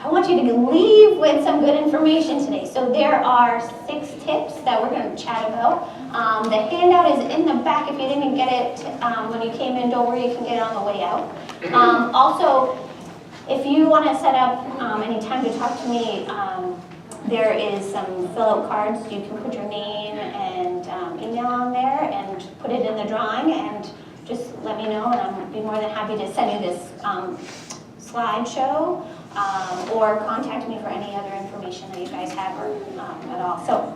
I want you to leave with some good information today. So there are 6 tips that we're going to chat about. The handout is in the back. If you didn't get it when you came in, don't worry, you can get it on the way out. Also, if you want to set up any time to talk to me, there is some fill-out cards. You can put your name and email on there and put it in the drawing, and just let me know, and I'll be more than happy to send you this slideshow, or contact me for any other information that you guys have or at all. So,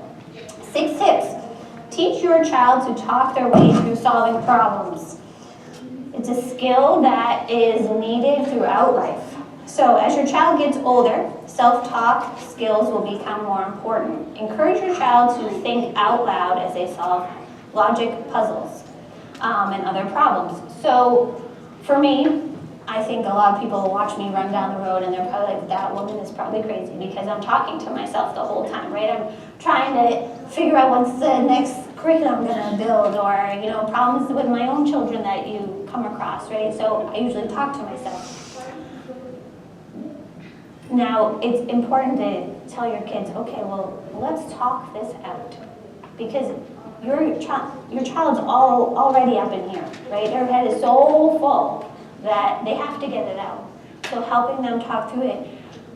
6 tips. Teach your child to talk their way through solving problems. It's a skill that is needed throughout life. So as your child gets older, self-talk skills will become more important. Encourage your child to think out loud as they solve logic puzzles and other problems. So for me, I think a lot of people watch me run down the road and they're probably like, that woman is probably crazy, because I'm talking to myself the whole time, right? I'm trying to figure out what's the next curriculum I'm going to build, or, you know, problems with my own children that you come across, right? So I usually talk to myself. Now, it's important to tell your kids, okay, well, let's talk this out, because your child's already up in here, right? Their head is so full that they have to get it out. So helping them talk through it,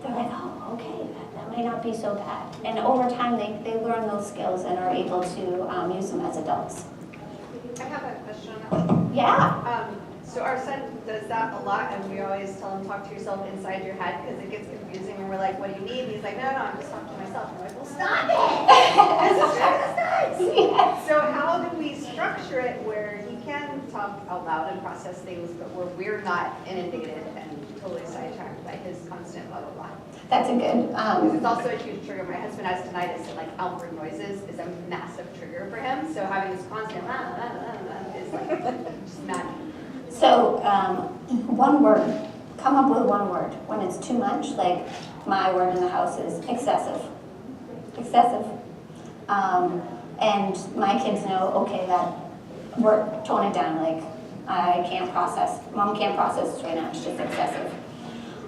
they're like, oh, okay, that might not be so bad. And over time, they learn those skills and are able to use them as adults. I have a question on that one. Yeah. So our son does that a lot, and we always tell him, talk to yourself inside your head, because it gets confusing when we're like, what do you need? And he's like, no, I'm just talking to myself. And we're like, well, stop it! This is nuts! Yes. So how do we structure it where he can talk out loud and process things, but where we're not inundated and totally sidetracked by his constant blah, blah, blah? That's a good... Because it's also a huge trigger. My husband has tinnitus, and like outward noises is a massive trigger for him. So having this constant is like just mad. So, one word. Come up with one word. When it's too much, like my word in the house is excessive. Excessive. And my kids know, okay, that we're tone it down. Like, I can't process, Mom can't process this right now, it's just excessive.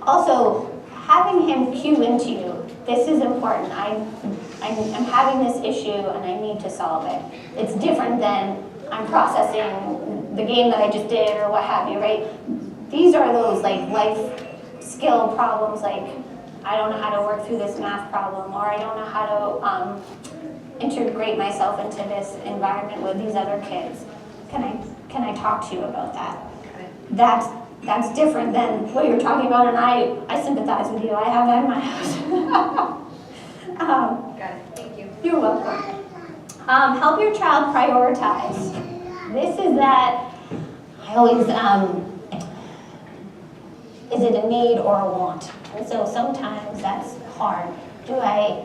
Also, having him cue into you, this is important. I'm having this issue and I need to solve it. It's different than I'm processing the game that I just did or what have you, right? These are those like life skill problems, like I don't know how to work through this math problem, or I don't know how to integrate myself into this environment with these other kids. Can I talk to you about that? That's different than what you're talking about, and I sympathize with you. I have that in my house. Got it. Thank you. You're welcome. Help your child prioritize. This is that I always, is it a need or a want? And so sometimes that's hard. Do I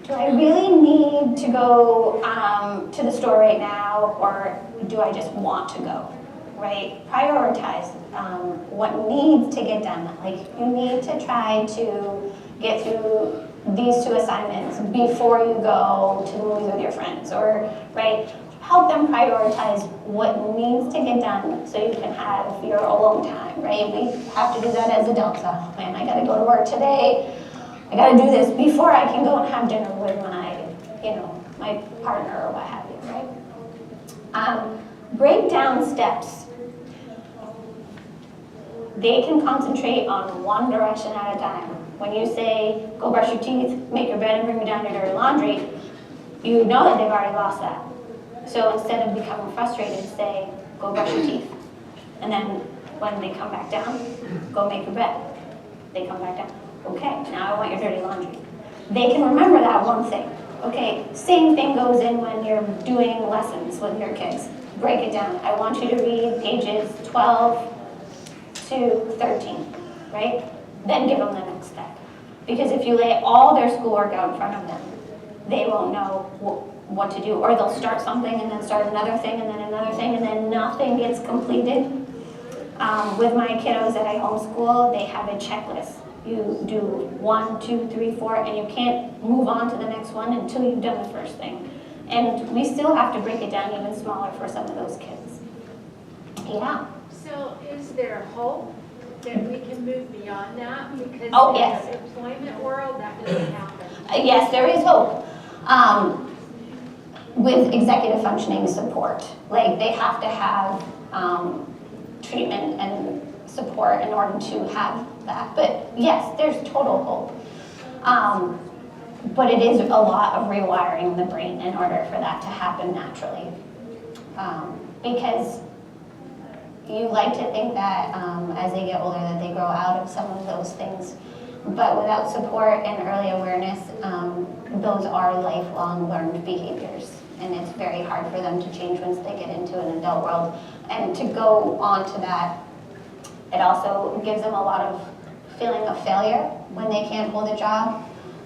really need to go to the store right now, or do I just want to go, right? Prioritize what needs to get done. Like, you need to try to get through these 2 assignments before you go to the movies with your friends, or, right? Help them prioritize what needs to get done so you can have your alone time, right? We have to do that as adults. Oh man, I gotta go to work today. I gotta do this before I can go and have dinner with my partner or what have you, right? Break down steps. They can concentrate on one direction at a time. When you say, go brush your teeth, make your bed, and bring me down your dirty laundry, you know that they've already lost that. So instead of becoming frustrated, say, go brush your teeth. And then when they come back down, go make your bed. They come back down. Okay, now I want your dirty laundry. They can remember that one thing. Okay, same thing goes in when you're doing lessons with your kids. Break it down. I want you to read pages 12 to 13, right? Then give them the next step. Because if you lay all their schoolwork out in front of them, they won't know what to do. Or they'll start something and then start another thing and then another thing, and then nothing gets completed. With my kiddos that I homeschool, they have a checklist. You do 1, 2, 3, 4, and you can't move on to the next one until you've done the first thing. And we still have to break it down even smaller for some of those kids. Yeah. So is there hope that we can move beyond that? Because Oh, in yes. the employment world, that doesn't happen. Yes, there is hope. With executive functioning support, like they have to have treatment and support in order to have that. But yes, there's total hope. But it is a lot of rewiring the brain in order for that to happen naturally. Because you like to think that as they get older that they grow out of some of those things. But without support and early awareness, those are lifelong learned behaviors. And it's very hard for them to change once they get into an adult world. And to go on to that, it also gives them a lot of feeling of failure when they can't hold a job.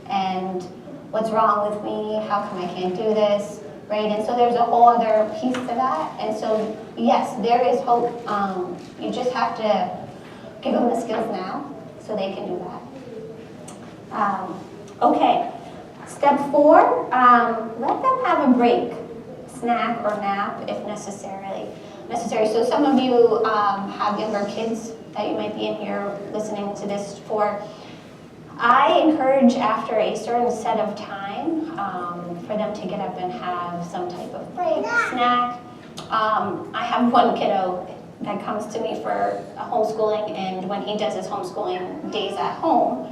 And what's wrong with me? How come I can't do this? Right? And so there's a whole other piece to that. And so, yes, there is hope. You just have to give them the skills now so they can do that. Okay. Step 4, let them have a break, snack or nap if necessary. So some of you have younger kids that you might be in here listening to this for. I encourage after a certain set of time for them to get up and have some type of break, snack. I have one kiddo that comes to me for homeschooling, and when he does his homeschooling days at home,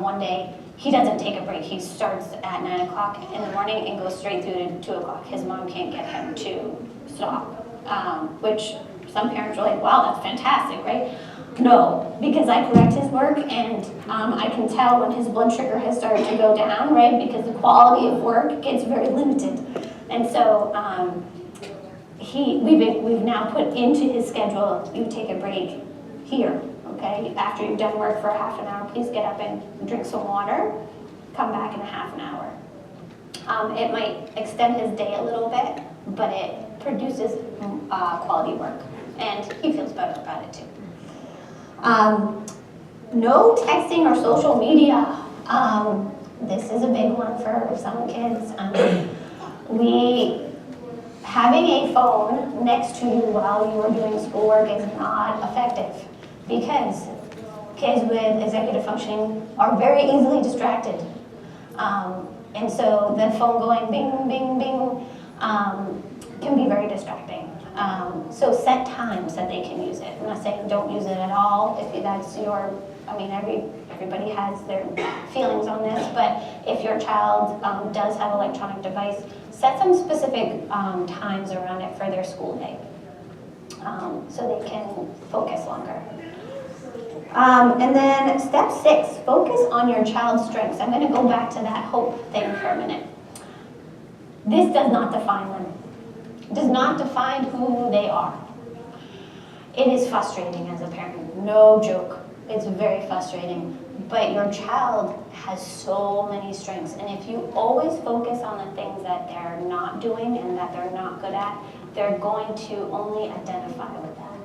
one day he doesn't take a break. He starts at 9 o'clock in the morning and goes straight through to 2 o'clock. His mom can't get him to stop, which some parents are like, wow, that's fantastic, right? No, because I correct his work, and I can tell when his blood sugar has started to go down, right? Because the quality of work gets very limited. And so we've now put into his schedule, you take a break here, okay? After you've done work for a half an hour, please get up and drink some water, come back in a half an hour. It might extend his day a little bit, but it produces quality work, and he feels better about it too. No texting or social media. This is a big one for some kids. Having a phone next to you while you are doing schoolwork is not effective because kids with executive functioning are very easily distracted. And so the phone going bing, bing, bing can be very distracting. So set times that they can use it. I'm not saying don't use it at all if that's your, everybody has their feelings on this, but if your child does have an electronic device, set some specific times around it for their school day so they can focus longer. And then step 6, focus on your child's strengths. I'm going to go back to that hope thing for a minute. This does not define them. It does not define who they are. It is frustrating as a parent, no joke. It's very frustrating. But your child has so many strengths, and if you always focus on the things that they're not doing and that they're not good at, they're going to only identify with that.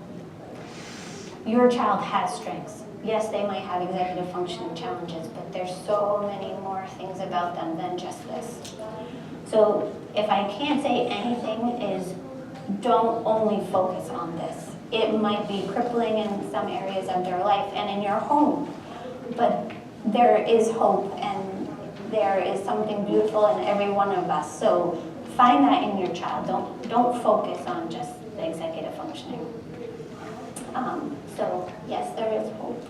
Your child has strengths. Yes, they might have executive functioning challenges, but there's so many more things about them than just this. So if I can't say anything is don't only focus on this. It might be crippling in some areas of their life and in your home, but there is hope and there is something beautiful in every one of us. So find that in your child. Don't focus on just the executive functioning. So yes, there is hope.